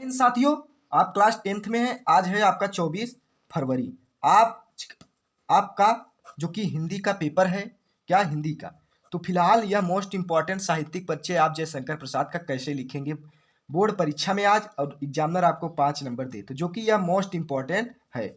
दिन साथियों, आप क्लास 10th में हैं। आज है आपका 24 फरवरी। आपका जो कि हिंदी का पेपर है, क्या हिंदी का। तो फिलहाल यह मोस्ट इंपॉर्टेंट साहित्यिक परिचय आप जयशंकर प्रसाद का कैसे लिखेंगे बोर्ड परीक्षा में आज, और एग्जामिनर आपको 5 नंबर दे, तो जो कि यह मोस्ट इंपॉर्टेंट है।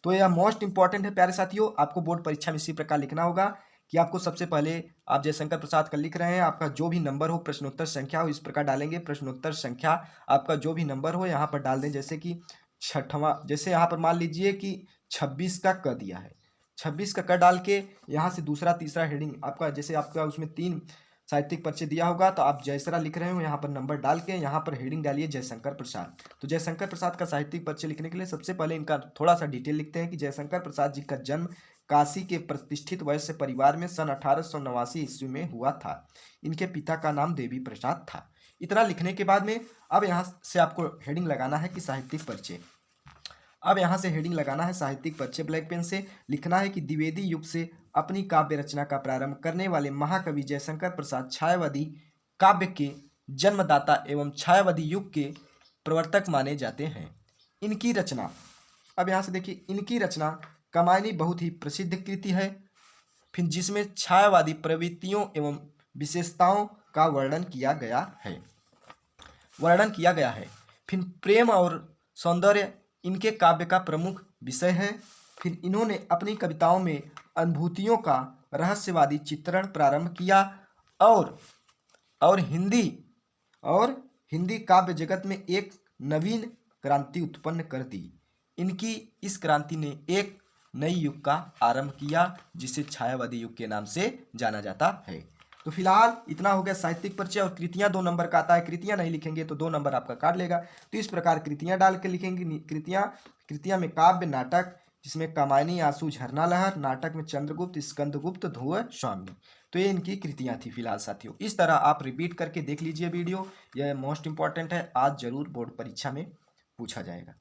तो यह मोस्ट इंपॉर्टेंट है प्यारे साथियों। आपको बोर्ड परीक्षा में इसी प्रकार लिखना होगा कि आपको सबसे पहले आप जयशंकर प्रसाद का लिख रहे हैं, आपका जो भी नंबर हो, प्रश्नोत्तर संख्या हो, इस प्रकार डालेंगे। प्रश्नोत्तर संख्या आपका जो भी नंबर हो यहाँ पर डाल दें। जैसे कि छठवां, जैसे यहाँ पर मान लीजिए कि 26 का क दिया है, 26 का क डाल के यहाँ से दूसरा तीसरा हेडिंग आपका, जैसे आपका उसमें 3 साहित्यिक परिचय दिया होगा, तो आप जयसरा लिख रहे हो, यहाँ पर नंबर डाल के यहाँ पर हेडिंग डालिए जयशंकर प्रसाद। तो जयशंकर प्रसाद का साहित्यिक परिचय लिखने के लिए सबसे पहले इनका थोड़ा सा डिटेल लिखते हैं कि जयशंकर प्रसाद जी का जन्म काशी के प्रतिष्ठित वैश्य परिवार में सन 1889 ईस्वी में हुआ था। इनके पिता का नाम देवी प्रसाद था। इतना लिखने के बाद में अब यहाँ से आपको हेडिंग लगाना है कि साहित्यिक परिचय। अब यहाँ से हेडिंग लगाना है साहित्यिक परिचय। ब्लैक पेन से लिखना है कि द्विवेदी युग से अपनी काव्य रचना का प्रारंभ करने वाले महाकवि जयशंकर प्रसाद छायावादी काव्य के जन्मदाता एवं छायावादी युग के प्रवर्तक माने जाते हैं। इनकी रचना, अब यहाँ से देखिए, इनकी रचना कामायनी बहुत ही प्रसिद्ध कृति है, फिर जिसमें छायावादी प्रवृत्तियों एवं विशेषताओं का वर्णन किया गया है। फिर प्रेम और सौंदर्य इनके काव्य का प्रमुख विषय है। फिर इन्होंने अपनी कविताओं में अनुभूतियों का रहस्यवादी चित्रण प्रारंभ किया और हिंदी काव्य जगत में एक नवीन क्रांति उत्पन्न कर दी। इनकी इस क्रांति ने एक नई युग का आरंभ किया, जिसे छायावादी युग के नाम से जाना जाता है। तो फिलहाल इतना हो गया साहित्यिक परिचय। और कृतियां 2 नंबर का आता है, कृतियां नहीं लिखेंगे तो 2 नंबर आपका काट लेगा। तो इस प्रकार कृतियां डाल के लिखेंगे। कृतियां में काव्य, नाटक जिसमें कामायनी, आंसू, झरना लहर, नाटक में चंद्रगुप्त, स्कंदगुप्त, ध्रुव, स्वामी। तो ये इनकी कृतियां थी फिलहाल साथियों। इस तरह आप रिपीट करके देख लीजिए वीडियो, यह मोस्ट इंपॉर्टेंट है, आज जरूर बोर्ड परीक्षा में पूछा जाएगा।